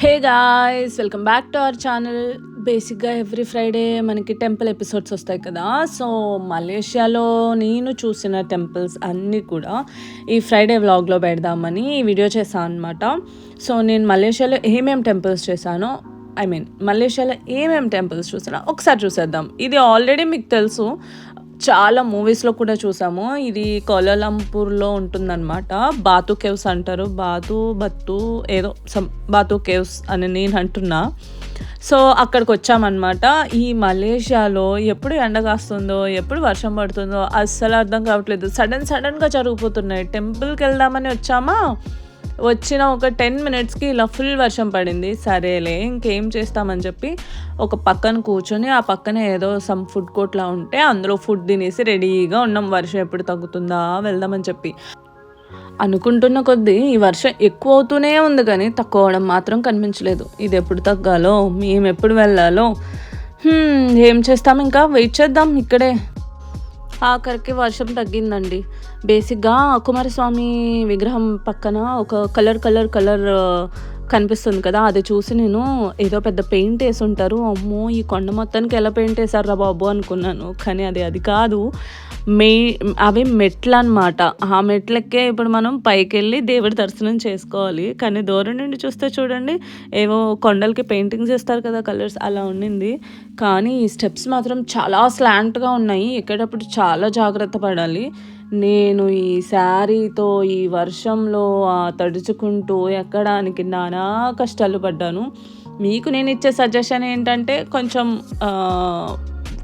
Hey guys, welcome back to our channel. బేసిక్గా every Friday మనకి temple episodes వస్తాయి కదా. సో మలేషియాలో నేను చూసిన టెంపుల్స్ అన్నీ కూడా ఈ ఫ్రైడే వ్లాగ్లో పెడదామని ఈ వీడియో చేశాను అనమాట. సో నేను మలేషియాలో టెంపుల్స్ చేశానో మలేషియాలో టెంపుల్స్ చూసినా ఒకసారి చూసేద్దాం. ఇది ఆల్రెడీ మీకు తెలుసు, చాలా మూవీస్లో కూడా చూసాము. ఇది కోలాలంపూర్లో ఉంటుందన్నమాట. బాతు కేవ్స్ అంటారు, బత్తు ఏదో బాతు కేవ్స్ అని నేను అంటున్నా. సో అక్కడికి వచ్చామన్నమాట. ఈ మలేషియాలో ఎప్పుడు ఎండ కాస్తుందో ఎప్పుడు వర్షం పడుతుందో అస్సలు అర్థం కావట్లేదు. సడన్గా జరిగిపోతున్నాయి. టెంపుల్కి వెళ్దామని వచ్చామా, వచ్చిన ఒక 10 మినిట్స్కి ఇలా ఫుల్ వర్షం పడింది. సరేలే ఇంకేం చేస్తామని చెప్పి ఒక పక్కన కూర్చొని, ఆ పక్కన ఏదో సమ్ ఫుడ్ కోర్ట్లా ఉంటే అందులో ఫుడ్ తినేసి రెడీగా ఉన్నాం. వర్షం ఎప్పుడు తగ్గుతుందా వెళ్దామని చెప్పి అనుకుంటున్న కొద్దీ ఈ వర్షం ఎక్కువ అవుతూనే ఉంది, కానీ తక్కువ అవడం మాత్రం కనిపించలేదు. ఇది ఎప్పుడు తగ్గాలో, మేము ఎప్పుడు వెళ్ళాలో, ఏం చేస్తాం, ఇంకా వెయిట్ చేద్దాం ఇక్కడే. ఆఖరికి వర్షం తగ్గిందండి. బేసిక్గా కుమారస్వామి విగ్రహం పక్కన ఒక కలర్ కనిపిస్తుంది కదా, అది చూసి నేను ఏదో పెద్ద పెయింట్ వేసి ఉంటారు, అమ్మో ఈ కొండ మొత్తానికి ఎలా పెయింట్ వేసారా బాబు అనుకున్నాను. కానీ అది కాదు, అవి మెట్లు అనమాట. ఆ మెట్లకే ఇప్పుడు మనం పైకి వెళ్ళి దేవుడి దర్శనం చేసుకోవాలి. కానీ దూరం నుండి చూస్తే చూడండి, ఏవో కొండలకి పెయింటింగ్స్ చేస్తారు కదా కలర్స్, అలా ఉండింది. కానీ ఈ స్టెప్స్ మాత్రం చాలా స్లాంట్గా ఉన్నాయి. ఎక్కేటప్పుడు చాలా జాగ్రత్త పడాలి. నేను ఈ శారీతో ఈ వర్షంలో తడుచుకుంటూ ఎక్కడానికి నానా కష్టాలు పడ్డాను. మీకు నేను ఇచ్చే సజెషన్ ఏంటంటే, కొంచెం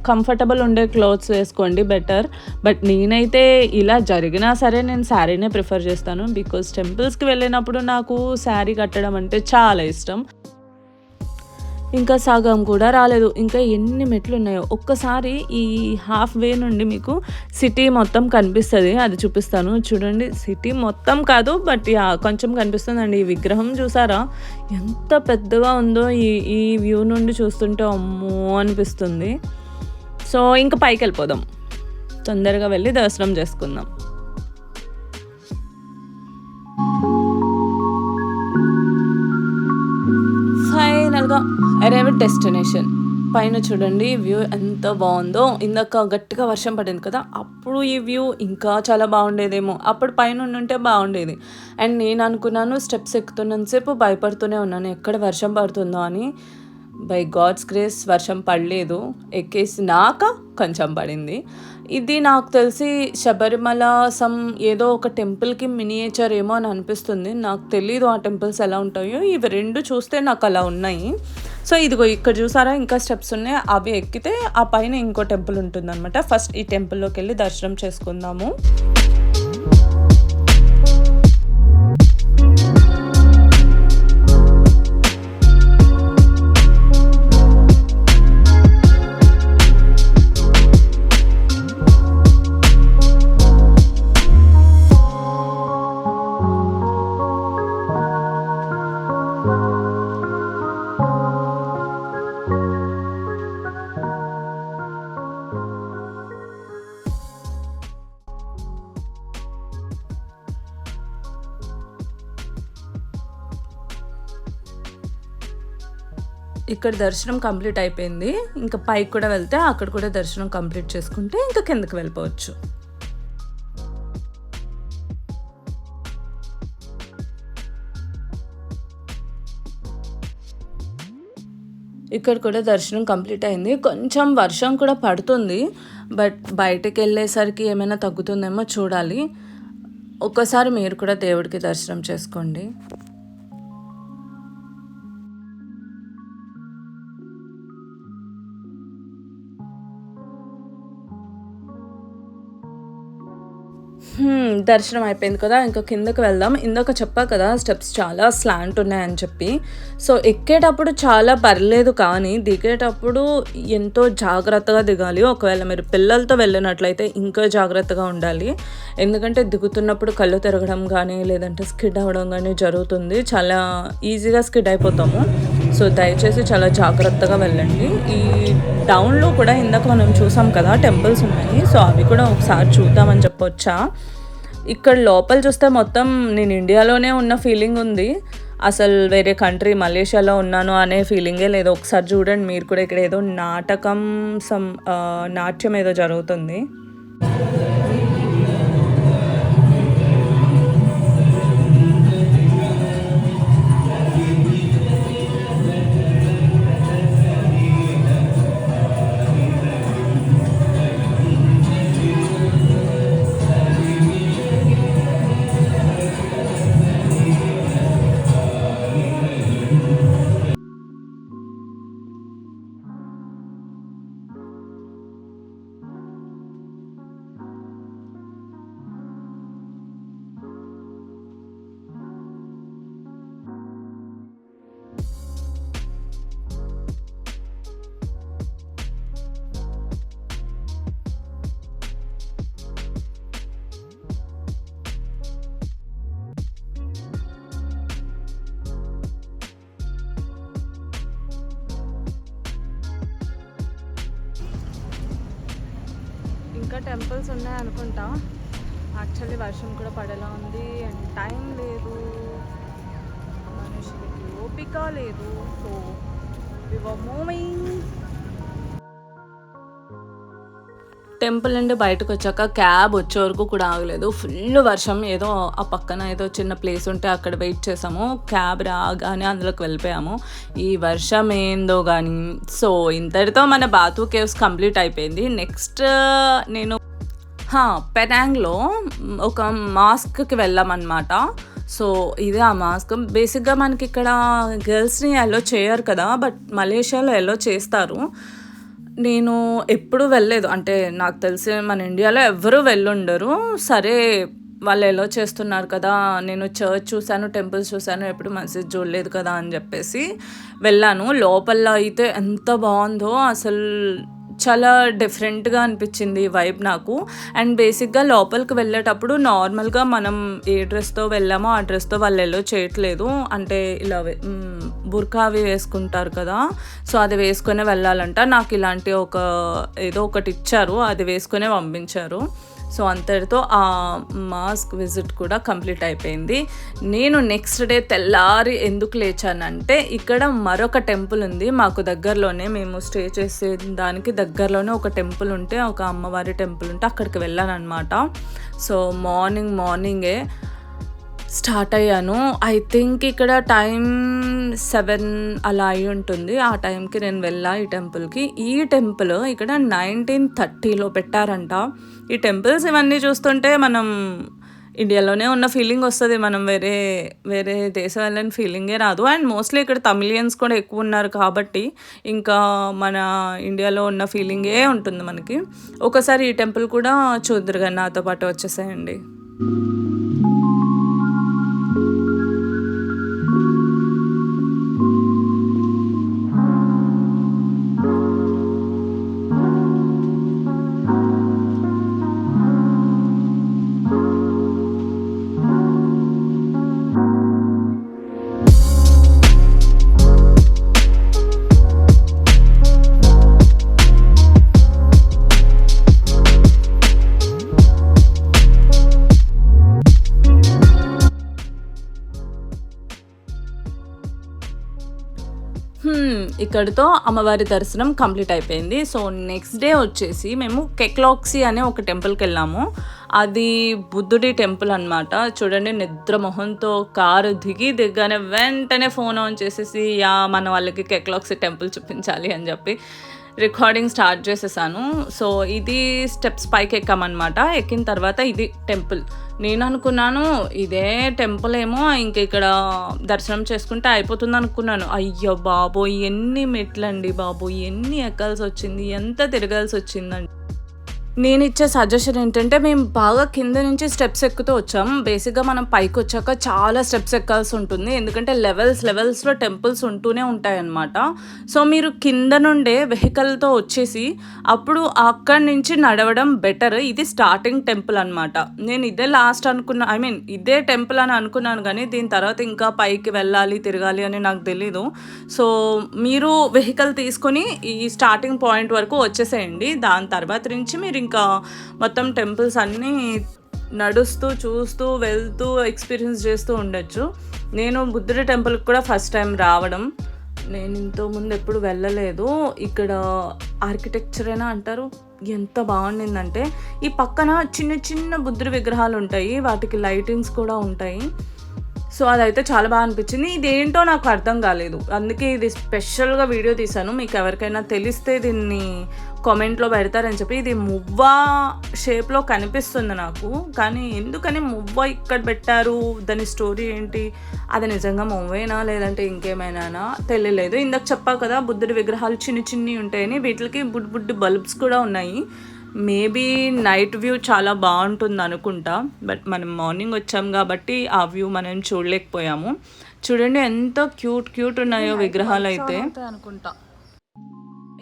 కంఫర్టబుల్ ఉండే క్లోత్స్ వేసుకోండి బెటర్. బట్ నేనైతే ఇలా జరిగినా సరే నేను శారీనే ప్రిఫర్ చేస్తాను. బికాజ్ టెంపుల్స్కి వెళ్ళినప్పుడు నాకు శారీ కట్టడం అంటే చాలా ఇష్టం. ఇంకా సగం కూడా రాలేదు, ఇంకా ఎన్ని మెట్లు ఉన్నాయో. ఒక్కసారి ఈ హాఫ్ వే నుండి మీకు సిటీ మొత్తం కనిపిస్తుంది, అది చూపిస్తాను చూడండి. సిటీ మొత్తం కాదు, బట్ కొంచెం కనిపిస్తుందండి. ఈ విగ్రహం చూసారా ఎంత పెద్దగా ఉందో, ఈ వ్యూ నుండి చూస్తుంటే అమ్మో అనిపిస్తుంది. సో ఇంకా పైకి వెళ్ళిపోదాం, తొందరగా వెళ్ళి దర్శనం చేసుకుందాం. ఫైనల్గా అరైవ్డ్ డెస్టినేషన్. పైన చూడండి వ్యూ ఎంత బాగుందో. ఇందాక గట్టిగా వర్షం పడింది కదా, అప్పుడు ఈ వ్యూ ఇంకా చాలా బాగుండేదేమో. అప్పుడు పైన ఉంటే బాగుండేది. అండ్ నేను అనుకున్నాను, స్టెప్స్ ఎక్కుతున్నంతసేపు భయపడుతూనే ఉన్నాను ఎక్కడ వర్షం పడుతుందో అని. బై గాడ్స్ గ్రేస్ వర్షం పడలేదు. ఎక్కేసినాక కొంచెం పడింది. ఇది నాకు తెలిసి శబరిమల ఏదో ఒక టెంపుల్కి మినియేచర్ ఏమో అని అనిపిస్తుంది. నాకు తెలీదు ఆ టెంపుల్స్ ఎలా ఉంటాయో. ఇవి రెండు చూస్తే నాకు అలా ఉన్నాయి. సో ఇదిగో ఇక్కడ చూసారా, ఇంకా స్టెప్స్ ఉన్నాయి. అవి ఎక్కితే ఆ పైన ఇంకో టెంపుల్ ఉంటుందన్నమాట. ఫస్ట్ ఈ టెంపుల్లోకి వెళ్ళి దర్శనం చేసుకుందాము. ఇక్కడ దర్శనం కంప్లీట్ అయిపోయింది. ఇంకా పైకి కూడా వెళ్తే అక్కడ కూడా దర్శనం కంప్లీట్ చేసుకుంటే ఇంకా కిందకి వెళ్ళిపోవచ్చు. ఇక్కడ కూడా దర్శనం కంప్లీట్ అయింది. కొంచెం వర్షం కూడా పడుతుంది, బట్ బయటకు వెళ్ళేసరికి ఏమైనా తగ్గుతుందేమో చూడాలి. ఒక్కసారి మీరు కూడా దేవుడికి దర్శనం చేసుకోండి. దర్శనం అయిపోయింది కదా, ఇంకా కిందకి వెళ్దాం. ఇందాక చెప్పా కదా స్టెప్స్ చాలా స్లాంట్ ఉన్నాయని చెప్పి. సో ఎక్కేటప్పుడు చాలా పర్లేదు, కానీ దిగేటప్పుడు ఎంతో జాగ్రత్తగా దిగాలి. ఒకవేళ మీరు పిల్లలతో వెళ్ళినట్లయితే ఇంకా జాగ్రత్తగా ఉండాలి. ఎందుకంటే దిగుతున్నప్పుడు కళ్ళు తిరగడం కానీ లేదంటే స్కిడ్ అవ్వడం కానీ జరుగుతుంది. చాలా ఈజీగా స్కిడ్ అయిపోతాము. సో దయచేసి చాలా జాగ్రత్తగా వెళ్ళండి. ఈ టౌన్లో కూడా ఇందాక మనం చూసాం కదా టెంపుల్స్ ఉన్నాయి. సో అవి కూడా ఒకసారి చూద్దామని చెప్పొచ్చా. ఇక్కడ లోపల చూస్తే మొత్తం నేను ఇండియాలోనే ఉన్న ఫీలింగ్ ఉంది. అసలు వేరే కంట్రీ మలేషియాలో ఉన్నాను అనే ఫీలింగే లేదు. ఒకసారి చూడండి మీరు కూడా, ఇక్కడ ఏదో నాట్యం ఏదో జరుగుతుంది. ఇంకా టెంపుల్స్ ఉన్నాయనుకుంటా. యాక్చువల్లీ వర్షం కూడా పడేలా ఉంది అండ్ టైం లేదు, మనుషులకి ఓపిక లేదు. So we were moving. Temple నుండి బయటకు వచ్చాక క్యాబ్ వచ్చే వరకు కూడా ఆగలేదు. ఫుల్ వర్షం. ఏదో ఆ పక్కన ఏదో చిన్న ప్లేస్ ఉంటే అక్కడ వెయిట్ చేసాము. క్యాబ్ రాగానే అందులోకి వెళ్ళిపోయాము. ఈ వర్షం ఏందో కానీ. సో ఇంతటితో మన బాతు కేవ్స్ కంప్లీట్ అయిపోయింది. నెక్స్ట్ నేను పెనాంగ్లో ఒక మాస్క్కి వెళ్ళామన్నమాట. సో ఇదే ఆ మాస్క్. బేసిక్గా మనకి ఇక్కడ గర్ల్స్ని అలో చేయరు కదా, బట్ మలేషియాలో అలో చేస్తారు. నేను ఎప్పుడు వెళ్ళలేదు, అంటే నాకు తెలిసి మన ఇండియాలో ఎవ్వరూ వెళ్ళుండరు. సరే వాళ్ళు ఎలా చేస్తున్నారు కదా, నేను చర్చ్ చూశాను, టెంపుల్స్ చూశాను, ఎప్పుడు మసీద్ చూడలేదు కదా అని చెప్పేసి వెళ్ళాను. లోపల అయితే ఎంత బాగుందో అసలు, చాలా డిఫరెంట్గా అనిపించింది వైబ్ నాకు. అండ్ బేసిక్గా లోపలికి వెళ్ళేటప్పుడు నార్మల్గా మనం ఏ డ్రెస్తో వెళ్ళామో ఆ డ్రెస్తో వాళ్ళు ఎలా చేయట్లేదు. అంటే ఇలా బుర్కా అవి వేసుకుంటారు కదా, సో అది వేసుకొని వెళ్ళాలంట. నాకు ఇలాంటి ఏదో ఒకటి ఇచ్చారు, అది వేసుకొనే పంపించారు. సో అంతటితో ఆ మాస్క్ విజిట్ కూడా కంప్లీట్ అయిపోయింది. నేను నెక్స్ట్ డే తెల్లారి ఎందుకు లేచానంటే, ఇక్కడ మరొక టెంపుల్ ఉంది మాకు దగ్గరలోనే, మేము స్టే చేసే దానికి దగ్గరలోనే ఒక టెంపుల్ ఉంటే, ఒక అమ్మవారి టెంపుల్ ఉంటే అక్కడికి వెళ్ళాను అనమాట. సో మార్నింగే స్టార్ట్ అయ్యాను. ఐ థింక్ ఇక్కడ టైం 7 అలా అయి ఉంటుంది. ఆ టైంకి నేను వెళ్ళా ఈ టెంపుల్కి. ఈ టెంపుల్ ఇక్కడ 1930లో పెట్టారంట. ఈ టెంపుల్స్ ఇవన్నీ చూస్తుంటే మనం ఇండియాలోనే ఉన్న ఫీలింగ్ వస్తుంది, మనం వేరే దేశం వెళ్ళని ఫీలింగే రాదు. అండ్ మోస్ట్లీ ఇక్కడ తమిళియన్స్ కూడా ఎక్కువ ఉన్నారు కాబట్టి ఇంకా మన ఇండియాలో ఉన్న ఫీలింగే ఉంటుంది మనకి. ఒకసారి ఈ టెంపుల్ కూడా చూద్దురు కానీ నాతో పాటు వచ్చేసేయండి. ఇక్కడితో అమ్మవారి దర్శనం కంప్లీట్ అయిపోయింది. సో నెక్స్ట్ డే వచ్చేసి మేము కెక్లాక్సీ అనే ఒక టెంపుల్కి వెళ్ళాము. అది బుద్ధుడి టెంపుల్ అనమాట. చూడండి, నిద్ర మొహంతో కారు దిగ్గానే వెంటనే ఫోన్ ఆన్ చేసేసి మన వాళ్ళకి కెక్లాక్సీ టెంపుల్ చూపించాలి అని చెప్పి రికార్డింగ్ స్టార్ట్ చేసేసాను. సో ఇది స్టెప్స్ పైకి ఎక్కామన్నమాట. ఎక్కిన తర్వాత ఇది టెంపుల్. నేను అనుకున్నాను ఇదే టెంపుల్ ఏమో, ఇంక ఇక్కడ దర్శనం చేసుకుంటే అయిపోతుంది అనుకున్నాను. అయ్యో బాబోయ్, ఎన్ని మెట్లండి బాబోయ్, ఎన్ని ఎక్కాల్సి వచ్చింది, ఎంత తిరగాల్సి వచ్చిందండి. నేను ఇచ్చే సజెషన్ ఏంటంటే, మేము బాగా కింద నుంచి స్టెప్స్ ఎక్కుతూ వచ్చాం. బేసిక్గా మనం పైకి వచ్చాక చాలా స్టెప్స్ ఎక్కాల్సి ఉంటుంది, ఎందుకంటే లెవెల్స్లో టెంపుల్స్ ఉంటూనే ఉంటాయన్నమాట. సో మీరు కింద నుండే వెహికల్తో వచ్చేసి అప్పుడు అక్కడి నుంచి నడవడం బెటర్. ఇది స్టార్టింగ్ టెంపుల్ అనమాట. నేను ఇదే లాస్ట్ అనుకున్నా, ఇదే టెంపుల్ అని అనుకున్నాను, కానీ దీని తర్వాత ఇంకా పైకి వెళ్ళాలి, తిరగాలి అని నాకు తెలీదు. సో మీరు వెహికల్ తీసుకొని ఈ స్టార్టింగ్ పాయింట్ వరకు వచ్చేసేయండి. దాని తర్వాత నుంచి మీరు ఇంకా మొత్తం టెంపుల్స్ అన్నీ నడుస్తూ చూస్తూ వెళ్తూ ఎక్స్పీరియన్స్ చేస్తూ ఉండొచ్చు. నేను బుద్ధుడి టెంపుల్కి కూడా ఫస్ట్ టైం రావడం. నేను ఇంతకుముందు ఎప్పుడు వెళ్ళలేదు. ఇక్కడ ఆర్కిటెక్చర్ అయినా అంటారు, ఎంత బాగుండిందంటే ఈ పక్కన చిన్న చిన్న బుద్ధుడి విగ్రహాలు ఉంటాయి, వాటికి లైటింగ్స్ కూడా ఉంటాయి. సో అదైతే చాలా బాగా అనిపించింది. ఇదేంటో నాకు అర్థం కాలేదు, అందుకే ఇది స్పెషల్గా వీడియో తీశాను. మీకు ఎవరికైనా తెలిస్తే దీన్ని కామెంట్లో పెడతారని చెప్పి. ఇది మువ్వ షేప్లో కనిపిస్తుంది నాకు, కానీ ఎందుకని మువ్వ ఇక్కడ పెట్టారు, దాని స్టోరీ ఏంటి, అది నిజంగా మువ్వేనా లేదంటే ఇంకేమైనా తెలియలేదు. ఇందాక చెప్పా కదా బుద్ధుడి విగ్రహాలు చిన్ని చిన్ని ఉంటాయని, వీటికి బుడ్డి బల్బ్స్ కూడా ఉన్నాయి. మేబీ నైట్ వ్యూ చాలా బాగుంటుంది అనుకుంటా, బట్ మనం మార్నింగ్ వచ్చాం కాబట్టి ఆ వ్యూ మనం చూడలేకపోయాము. చూడండి ఎంత క్యూట్ ఉన్నాయో విగ్రహాలు అయితే అనుకుంటా.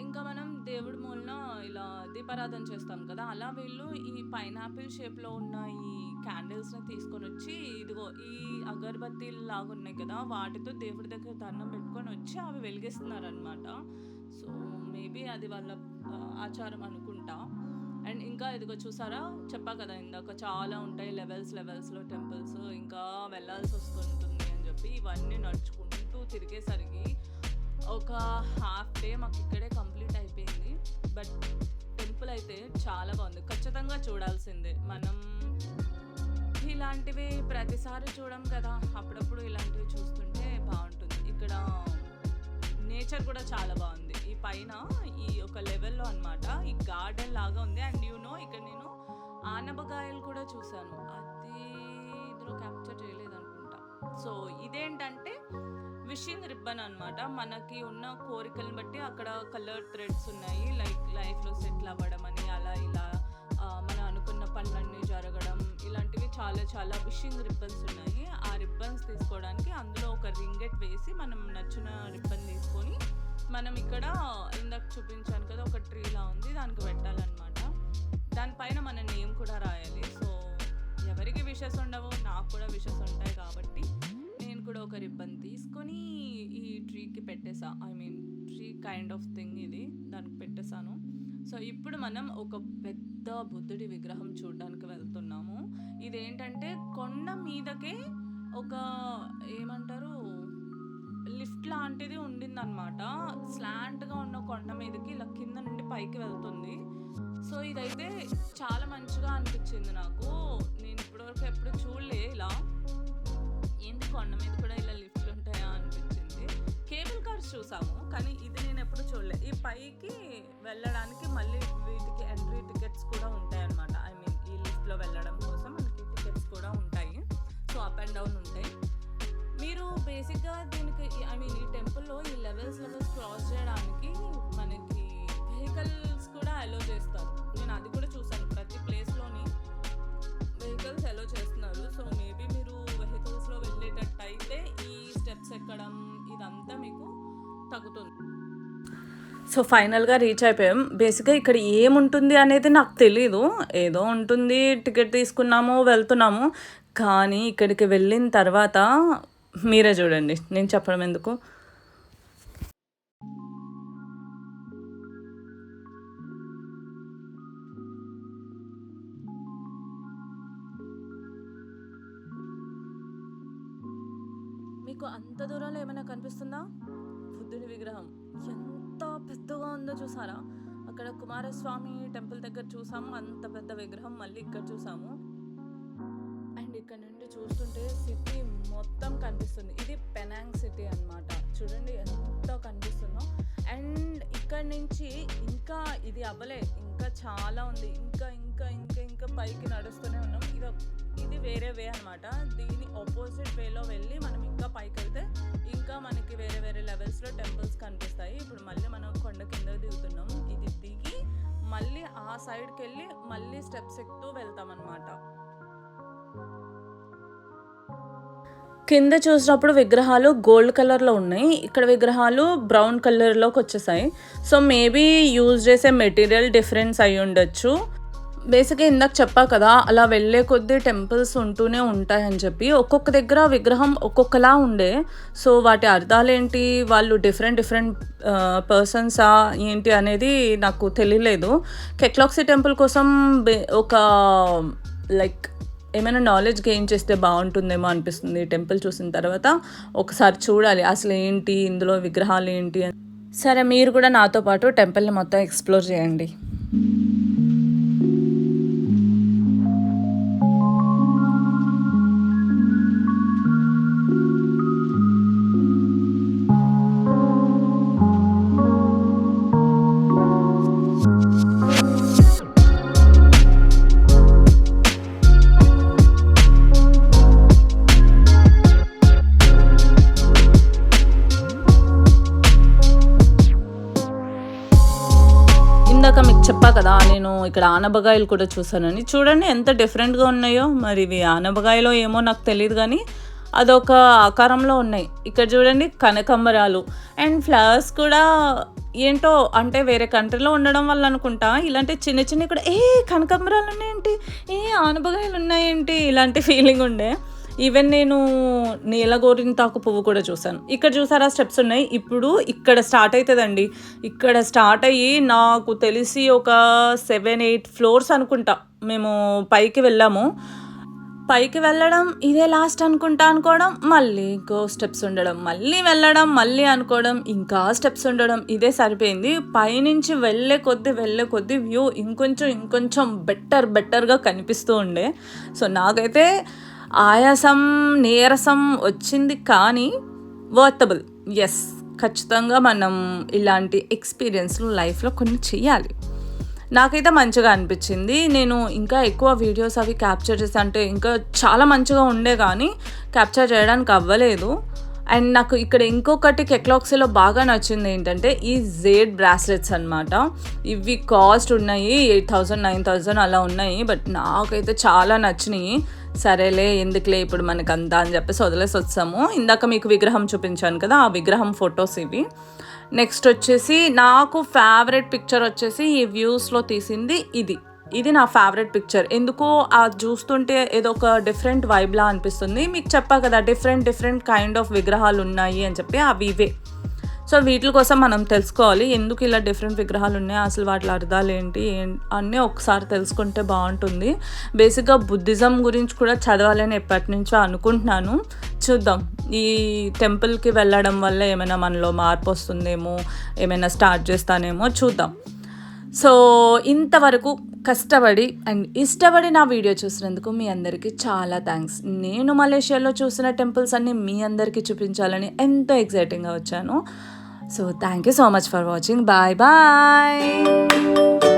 ఇంకా మనం దేవుడి మూలన ఇలా దీపారాధన చేస్తాం కదా, అలా వీళ్ళు ఈ పైనాపిల్ షేప్లో ఉన్న ఈ క్యాండిల్స్ని తీసుకొని వచ్చి, ఇదిగో ఈ అగరబత్తీలు లాగా ఉన్నాయి కదా, వాటితో దేవుడి దగ్గర దండం పెట్టుకొని వచ్చి అవి వెలిగిస్తున్నారు అనమాట. సో మేబీ అది వాళ్ళ ఆచారం అనుకుంటా. అండ్ ఇంకా ఇదిగో చూసారా, చెప్పా కదా ఇందాక చాలా ఉంటాయి లెవెల్స్లో టెంపుల్స్, ఇంకా వెళ్ళాల్సి వస్తుంటుంది అని చెప్పి. ఇవన్నీ నడుచుకుంటూ తిరిగేసరికి ఒక హాఫ్ డే మాకు ఇక్కడే కంప్లీట్ అయిపోయింది. బట్ టెంపుల్ అయితే చాలా బాగుంది, ఖచ్చితంగా చూడాల్సిందే. మనం ఇలాంటివి ప్రతిసారి చూడం కదా, అప్పుడప్పుడు ఇలాంటివి చూస్తుంటే బాగుంటుంది. ఇక్కడ నేచర్ కూడా చాలా బాగుంది. ఈ పైన ఈ ఒక లెవెల్లో అనమాట ఈ గార్డెన్ లాగా ఉంది. అండ్ ఇక్కడ నేను ఆనపకాయలు కూడా చూసాను, అది ఇందులో క్యాప్చర్ చేయలేదు అనుకుంటా. సో ఇదేంటంటే విషింగ్ రిబ్బన్ అనమాట. మనకి ఉన్న కోరికలను బట్టి అక్కడ కలర్ థ్రెడ్స్ ఉన్నాయి, లైక్ లైఫ్లో సెటిల్ అవ్వడం అని, అలా ఇలా మనం అనుకున్న పనులన్నీ జరగడం, ఇలాంటివి చాలా విషింగ్ రిబ్బన్స్ ఉన్నాయి. ఆ రిబ్బన్స్ తీసుకోవడానికి అందులో ఒక రింగెట్ వేసి మనం నచ్చిన రిబ్బన్ తీసుకొని మనం ఇక్కడ ఇందాక చూపించాను కదా ఒక ట్రీలా ఉంది, దానికి పెట్టాలన్నమాట. దానిపైన మన నేమ్ కూడా రాయాలి. సో ఎవరికి విషెస్ ఉండవు, నాకు కూడా విషెస్ ఉంటాయి కాబట్టి నేను కూడా ఒక రిబ్బన్ తీసుకొని ఈ ట్రీకి పెట్టేసా. ట్రీ కైండ్ ఆఫ్ థింగ్ ఇది, దానికి పెట్టేశాను. సో ఇప్పుడు మనం ఒక పెద్ద బుద్ధుడి విగ్రహం చూడడానికి వెళ్తున్నాము. ఇదేంటంటే కొండ మీదకే ఒక ఏమంటారు లిఫ్ట్ లాంటిది ఉండిందనమాట. స్లాంట్గా ఉన్న కొండ మీదకి ఇలా కింద నుండి పైకి వెళ్తుంది. సో ఇదైతే చాలా మంచిగా అనిపించింది నాకు. నేను ఇప్పటివరకు ఎప్పుడు చూడలే ఇలా, ఏంటి కొండ మీద కూడా ఇలా లిఫ్ట్లు ఉంటాయా అనిపించింది. కేబుల్ కార్స్ చూసాము, కానీ ఇది నేను ఎప్పుడు చూడలే. ఈ పైకి వెళ్ళడానికి మళ్ళీ వీటికి ఎంట్రీ టికెట్స్ కూడా ఉంటాయి అన్నమాట. ఈ లిఫ్ట్లో వెళ్ళడం కోసం మనకి టికెట్స్ కూడా ఉంటాయి. సో అప్ అండ్ డౌన్ ఉంటాయి. మీరు బేసిక్గా దీనికి ఈ టెంపుల్లో ఈ లెవెల్స్ క్రాస్ చేయడానికి మనకి వెహికల్స్ కూడా అలో చేస్తారు. నేను అది కూడా చూసాను, ప్రతి ప్లేస్లోని వెహికల్స్ అలో చేస్తున్నారు. సో మేబీ మీరు వెహికల్స్లో వెళ్ళేటట్టు అయితే ఈ స్టెప్స్ ఎక్కడం ఇదంతా మీకు తగ్గుతుంది. సో ఫైనల్గా రీచ్ అయిపోయాం. బేసిక్గా ఇక్కడ ఏముంటుంది అనేది నాకు తెలీదు, ఏదో ఉంటుంది, టికెట్ తీసుకున్నాము వెళ్తున్నాము. కానీ ఇక్కడికి వెళ్ళిన తర్వాత మీరే చూడండి, నేను చెప్పడం ఎందుకు. మీకు అంత దూరంలో ఏమైనా కనిపిస్తుందా? బుద్ధుడి విగ్రహం ఎంత పెద్దగా ఉందో చూసారా? అక్కడ కుమారస్వామి టెంపుల్ దగ్గర చూసాము, అంత పెద్ద విగ్రహం మళ్ళీ ఇక్కడ చూసాము. అండ్ ఇక్కడ నుండి చూస్తుంటే సిటీ మొత్తం కనిపిస్తుంది. ఇది పెనాంగ్ సిటీ అన్నమాట. చూడండి ఎంత కనిపిస్తుందో. అండ్ ఇక్కడ నుంచి ఇంకా ఇది అవ్వలే, ఇంకా చాలా ఉంది. ఇంకా ఇంకా ఇంకా ఇంకా పైకి నడుస్తూనే ఉన్నాం. ఇది వేరే వే అనమాట. దీని ఆపోజిట్ వేలో వెళ్ళి మనం ఇంకా పైకి వెళ్తే ఇంకా మనకి వేరే వేరే లెవెల్స్లో టెంపుల్స్ కనిపిస్తాయి. ఇప్పుడు మళ్ళీ మనం కొండ కింద దిగుతున్నాం. ఇది దిగి మళ్ళీ ఆ సైడ్కి వెళ్ళి మళ్ళీ స్టెప్స్ ఎక్కుతూ వెళ్తాం అనమాట. కింద చూసినప్పుడు విగ్రహాలు గోల్డ్ కలర్లో ఉన్నాయి, ఇక్కడ విగ్రహాలు బ్రౌన్ కలర్లోకి వచ్చేసాయి. సో మేబీ యూజ్ చేసే మెటీరియల్ డిఫరెన్స్ అయి ఉండొచ్చు. బేసిక్గా ఇందాక చెప్పా కదా, అలా వెళ్ళే కొద్దీ టెంపుల్స్ ఉంటూనే ఉంటాయని చెప్పి. ఒక్కొక్క దగ్గర విగ్రహం ఒక్కొక్కలా ఉండే. సో వాటి అర్థాలు ఏంటి, వాళ్ళు డిఫరెంట్ పర్సన్సా ఏంటి అనేది నాకు తెలియలేదు. కెక్లాక్సీ టెంపుల్ కోసం ఒక లైక్ ఏమైనా నాలెడ్జ్ గెయిన్ చేస్తే బాగుంటుందేమో అనిపిస్తుంది టెంపుల్ చూసిన తర్వాత. ఒకసారి చూడాలి అసలు ఏంటి, ఇందులో విగ్రహాలు ఏంటి అని. సరే, మీరు కూడా నాతో పాటు టెంపుల్ని మొత్తం ఎక్స్ప్లోర్ చేయండి. ఇందాక మీకు చెప్పా కదా నేను ఇక్కడ ఆనపకాయలు కూడా చూసానని. చూడండి ఎంత డిఫరెంట్గా ఉన్నాయో. మరి ఇవి ఆనపకాయలో ఏమో నాకు తెలియదు కానీ అదొక ఆకారంలో ఉన్నాయి. ఇక్కడ చూడండి కనకంబరాలు అండ్ ఫ్లవర్స్ కూడా ఏంటో అంటే వేరే కంట్రీలో ఉండడం వల్ల అనుకుంటా ఇలాంటి చిన్న చిన్న ఇక్కడ కనకంబరాలు ఉన్నాయేంటి, ఆనపకాయలు ఉన్నాయేంటి, ఇలాంటి ఫీలింగ్ ఉండే. ఈవెన్ నేను నీలగోరింటాకు పువ్వు కూడా చూసాను. ఇక్కడ చూసారా స్టెప్స్ ఉన్నాయి. ఇప్పుడు ఇక్కడ స్టార్ట్ అవుతుందండి. ఇక్కడ స్టార్ట్ అయ్యి నాకు తెలిసి ఒక 7-8 ఫ్లోర్స్ అనుకుంటా మేము పైకి వెళ్ళాము. పైకి వెళ్ళడం ఇదే లాస్ట్ అనుకోవడం, మళ్ళీ ఇంకో స్టెప్స్ ఉండడం, మళ్ళీ వెళ్ళడం, మళ్ళీ అనుకోవడం, ఇంకా స్టెప్స్ ఉండడం, ఇదే సరిపోయింది. పైనుంచి వెళ్ళే కొద్దీ వ్యూ ఇంకొంచెం బెటర్గా కనిపిస్తూ ఉండే. సో నాకైతే ఆయాసం నీరసం వచ్చింది కానీ వర్తబుల్. ఎస్, ఖచ్చితంగా మనం ఇలాంటి ఎక్స్పీరియన్స్లు లైఫ్లో కొన్ని చెయ్యాలి. నాకైతే మంచిగా అనిపించింది. నేను ఇంకా ఎక్కువ వీడియోస్ అవి క్యాప్చర్ చేసి అంటే ఇంకా చాలా మంచిగా ఉండే కానీ క్యాప్చర్ చేయడానికి అవ్వలేదు. అండ్ నాకు ఇక్కడ ఇంకొకటి కెక్లాక్సీలో బాగా నచ్చింది ఏంటంటే ఈ జేడ్ బ్రాస్లెట్స్ అనమాట. ఇవి కాస్ట్ ఉన్నాయి 8,000 9,000 అలా ఉన్నాయి. బట్ నాకైతే చాలా నచ్చినాయి. సరేలే ఎందుకులే ఇప్పుడు మనకు అంతా అని చెప్పేసి వదిలేసి వచ్చాము. ఇందాక మీకు విగ్రహం చూపించాను కదా, ఆ విగ్రహం ఫొటోస్ ఇవి. నెక్స్ట్ వచ్చేసి నాకు ఫేవరెట్ పిక్చర్ వచ్చేసి ఈ వ్యూస్లో తీసింది ఇది నా ఫేవరెట్ పిక్చర్. ఎందుకో అది చూస్తుంటే ఏదో ఒక డిఫరెంట్ వైబ్లా అనిపిస్తుంది. మీకు చెప్పా కదా డిఫరెంట్ కైండ్ ఆఫ్ విగ్రహాలు ఉన్నాయి అని చెప్పి అవి ఇవే. సో వీటి కోసం మనం తెలుసుకోవాలి ఎందుకు ఇలా డిఫరెంట్ విగ్రహాలు ఉన్నాయి, అసలు వాటి అర్థాలు ఏంటి అన్నీ ఒకసారి తెలుసుకుంటే బాగుంటుంది. బేసిక్గా బుద్ధిజం గురించి కూడా చదవాలని ఎప్పటి నుంచో అనుకుంటున్నాను. చూద్దాం, ఈ టెంపుల్కి వెళ్ళడం వల్ల ఏమైనా మనలో మార్పు వస్తుందేమో, ఏమైనా స్టార్ట్ చేస్తానేమో చూద్దాం. సో ఇంతవరకు కష్టపడి అండ్ ఇష్టపడి నా వీడియో చూసినందుకు మీ అందరికీ చాలా థ్యాంక్స్. నేను మలేషియాలో చూసిన టెంపుల్స్ అన్నీ మీ అందరికీ చూపించాలని ఎంతో ఎక్సైటింగ్గా వచ్చాను. So thank you so much for watching. Bye bye.